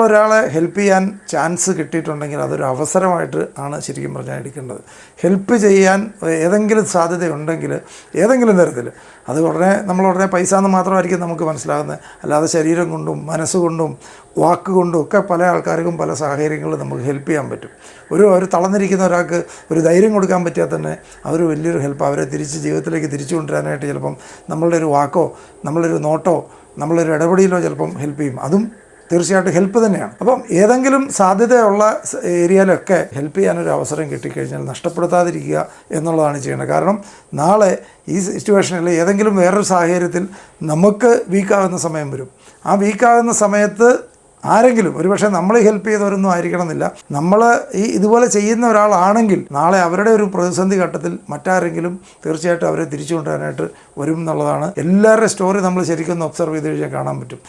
ഒരാളെ ഹെൽപ്പ് ചെയ്യാൻ ചാൻസ് കിട്ടിയിട്ടുണ്ടെങ്കിൽ അതൊരു അവസരമായിട്ട് ആണ് ശരിക്കും പറഞ്ഞാൽ എടുക്കേണ്ടത്. ഹെൽപ്പ് ചെയ്യാൻ ഏതെങ്കിലും സാധ്യതയുണ്ടെങ്കിൽ ഏതെങ്കിലും തരത്തിൽ അത് നമ്മളുടനെ പൈസ എന്ന് മാത്രമായിരിക്കും നമുക്ക് മനസ്സിലാകുന്നത്. അല്ലാതെ ശരീരം കൊണ്ടും മനസ്സുകൊണ്ടും വാക്കുകൊണ്ടും ഒക്കെ പല ആൾക്കാർക്കും പല സാഹചര്യങ്ങളിൽ നമുക്ക് ഹെൽപ്പ് ചെയ്യാൻ പറ്റും. ഒരു തളർന്നിരിക്കുന്ന ഒരാൾക്ക് ഒരു ധൈര്യം കൊടുക്കാൻ പറ്റിയാൽ തന്നെ അതൊരു വലിയൊരു ഹെൽപ്പ്. അവരെ ജീവിതത്തിലേക്ക് തിരിച്ചു കൊണ്ടുവരാനായിട്ട് ചിലപ്പം നമ്മളുടെ ഒരു വാക്കോ നമ്മളൊരു നോട്ടോ നമ്മളൊരു ഇടപെടലോ ചിലപ്പം ഹെൽപ്പ് ചെയ്യും. അതും തീർച്ചയായിട്ടും ഹെൽപ്പ് തന്നെയാണ്. അപ്പം ഏതെങ്കിലും സാധ്യതയുള്ള ഏരിയയിലൊക്കെ ഹെൽപ്പ് ചെയ്യാനൊരു അവസരം കിട്ടിക്കഴിഞ്ഞാൽ നഷ്ടപ്പെടുത്താതിരിക്കുക എന്നുള്ളതാണ് ചെയ്യേണ്ടത്. കാരണം നാളെ ഈ സിറ്റുവേഷനിൽ ഏതെങ്കിലും വേറൊരു സാഹചര്യത്തിൽ നമുക്ക് വീക്കാകുന്ന സമയം വരും. ആ വീക്കാകുന്ന സമയത്ത് ആരെങ്കിലും ഒരുപക്ഷെ നമ്മൾ ഹെൽപ്പ് ചെയ്തവരൊന്നും ആയിരിക്കണമെന്നില്ല, നമ്മൾ ഇതുപോലെ ചെയ്യുന്ന ഒരാളാണെങ്കിൽ നാളെ അവരുടെ ഒരു പ്രതിസന്ധി ഘട്ടത്തിൽ മറ്റാരെങ്കിലും തീർച്ചയായിട്ടും അവരെ തിരിച്ചു കൊണ്ടുവരാനായിട്ട് വരും എന്നുള്ളതാണ്. എല്ലാവരുടെയും സ്റ്റോറി നമ്മൾ ശരിക്കും ഒന്ന് ഒബ്സർവ് ചെയ്ത് കഴിഞ്ഞാൽ കാണാൻ പറ്റും.